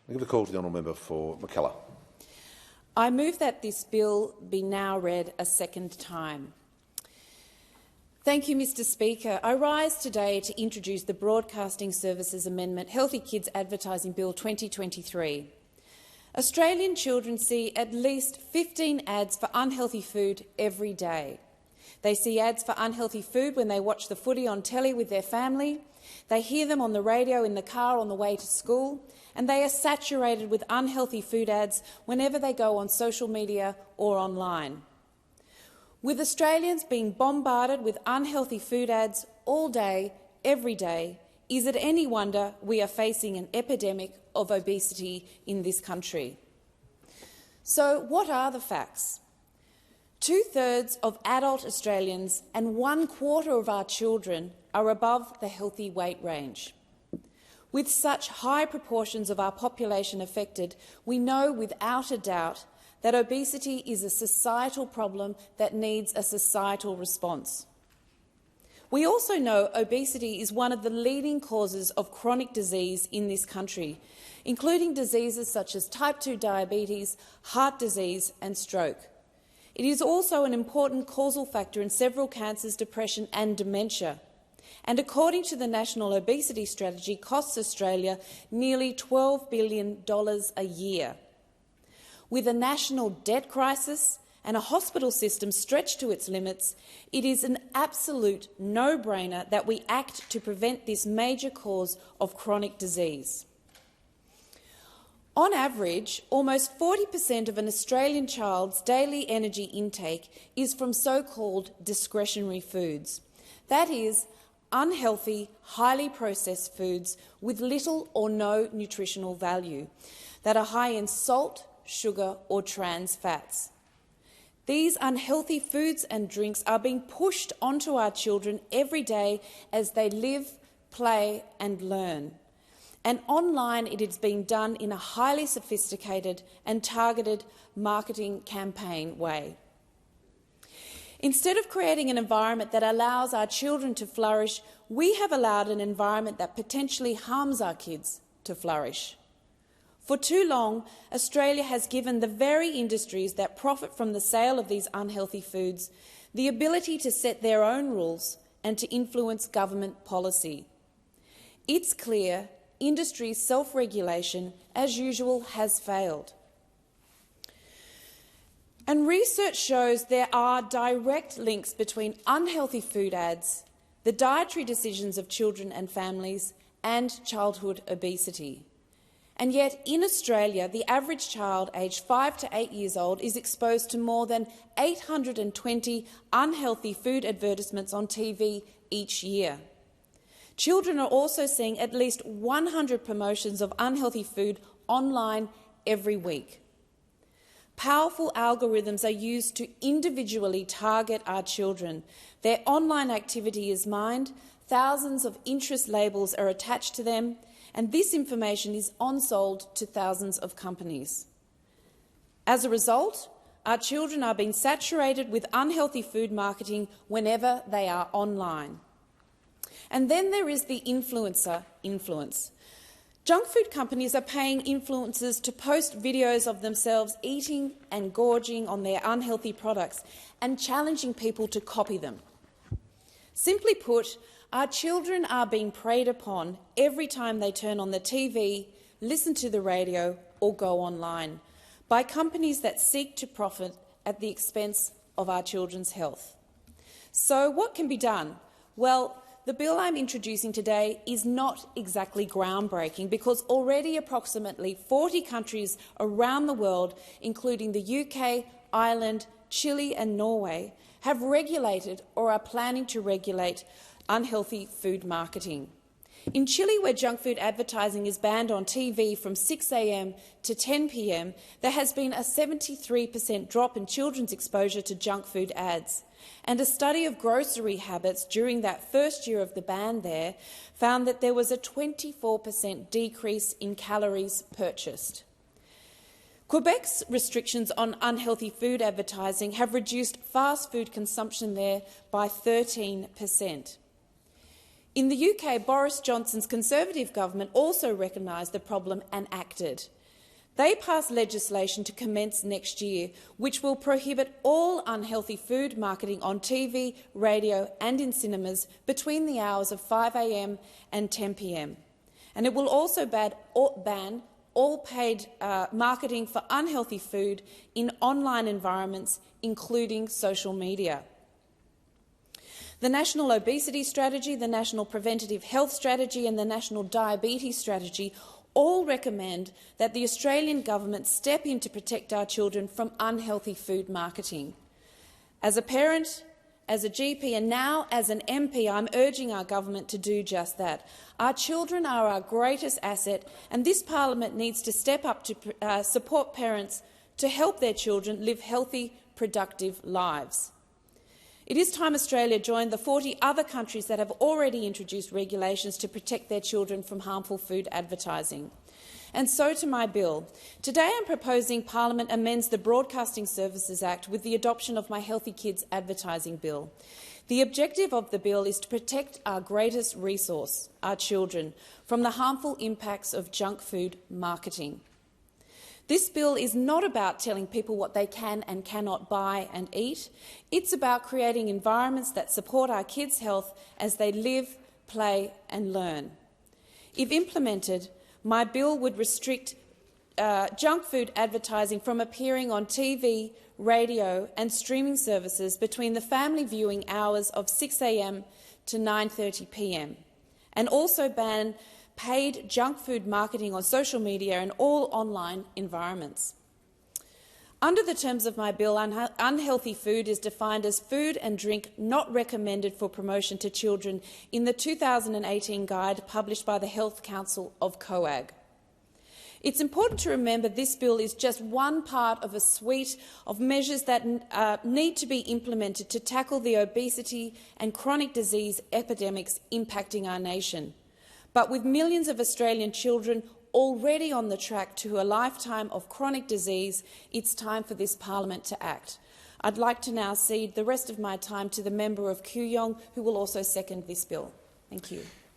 I give the call to the honourable member for McKellar. I move that this bill be now read a second time. Thank you, Mr Speaker. I rise today to introduce the Broadcasting Services Amendment Healthy Kids Advertising Bill 2023. Australian children see at least 15 ads for unhealthy food every day. They see ads for unhealthy food when they watch the footy on telly with their family, they hear them on the radio in the car on the way to school, and they are saturated with unhealthy food ads whenever they go on social media or online. With Australians being bombarded with unhealthy food ads all day, every day, is it any wonder we are facing an epidemic of obesity in this country? So what are the facts? 2/3 of adult Australians and 1/4 of our children are above the healthy weight range. With such high proportions of our population affected, we know without a doubt that obesity is a societal problem that needs a societal response. We also know obesity is one of the leading causes of chronic disease in this country, including diseases such as type 2 diabetes, heart disease and stroke. It is also an important causal factor in several cancers, depression and dementia. And according to the National Obesity Strategy, costs Australia nearly $12 billion a year. With a national debt crisis and a hospital system stretched to its limits, it is an absolute no-brainer that we act to prevent this major cause of chronic disease. On average, almost 40% of an Australian child's daily energy intake is from so-called discretionary foods. That is, unhealthy, highly processed foods with little or no nutritional value that are high in salt, sugar or trans fats. These unhealthy foods and drinks are being pushed onto our children every day as they live, play and learn. And online it is being done in a highly sophisticated and targeted marketing campaign way. Instead of creating an environment that allows our children to flourish, we have allowed an environment that potentially harms our kids to flourish. For too long, Australia has given the very industries that profit from the sale of these unhealthy foods the ability to set their own rules and to influence government policy. It's clear industry self-regulation, as usual, has failed. And research shows there are direct links between unhealthy food ads, the dietary decisions of children and families, and childhood obesity. And yet, in Australia, the average child aged 5 to 8 years old is exposed to more than 820 unhealthy food advertisements on TV each year. Children are also seeing at least 100 promotions of unhealthy food online every week. Powerful algorithms are used to individually target our children. Their online activity is mined, thousands of interest labels are attached to them, and this information is on-sold to thousands of companies. As a result, our children are being saturated with unhealthy food marketing whenever they are online. And then there is the influencer influence. Junk food companies are paying influencers to post videos of themselves eating and gorging on their unhealthy products and challenging people to copy them. Simply put, our children are being preyed upon every time they turn on the TV, listen to the radio or go online by companies that seek to profit at the expense of our children's health. So what can be done? Well, the bill I'm introducing today is not exactly groundbreaking because already approximately 40 countries around the world, including the UK, Ireland, Chile and Norway, have regulated or are planning to regulate unhealthy food marketing. In Chile, where junk food advertising is banned on TV from 6 a.m. to 10 p.m, there has been a 73% drop in children's exposure to junk food ads. And a study of grocery habits during that first year of the ban there found that there was a 24% decrease in calories purchased. Quebec's restrictions on unhealthy food advertising have reduced fast food consumption there by 13%. In the UK, Boris Johnson's Conservative government also recognised the problem and acted. They passed legislation to commence next year, which will prohibit all unhealthy food marketing on TV, radio and in cinemas between the hours of 5 a.m. and 10 p.m. And it will also ban all paid marketing for unhealthy food in online environments, including social media. The National Obesity Strategy, the National Preventative Health Strategy and the National Diabetes Strategy all recommend that the Australian government step in to protect our children from unhealthy food marketing. As a parent, as a GP and now as an MP, I'm urging our government to do just that. Our children are our greatest asset, and this parliament needs to step up to support parents to help their children live healthy, productive lives. It is time Australia joined the 40 other countries that have already introduced regulations to protect their children from harmful food advertising. And so to my bill. Today I'm proposing Parliament amends the Broadcasting Services Act with the adoption of my Healthy Kids advertising bill. The objective of the bill is to protect our greatest resource, our children, from the harmful impacts of junk food marketing. This bill is not about telling people what they can and cannot buy and eat. It's about creating environments that support our kids' health as they live, play and learn. If implemented, my bill would restrict junk food advertising from appearing on TV, radio and streaming services between the family viewing hours of 6 a.m. to 9:30 p.m. and also ban paid junk food marketing on social media and all online environments. Under the terms of my bill, unhealthy food is defined as food and drink not recommended for promotion to children in the 2018 guide published by the Health Council of COAG. It's important to remember this bill is just one part of a suite of measures that need to be implemented to tackle the obesity and chronic disease epidemics impacting our nation. But with millions of Australian children already on the track to a lifetime of chronic disease, it's time for this parliament to act. I'd like to now cede the rest of my time to the member of Kooyong, who will also second this bill. Thank you.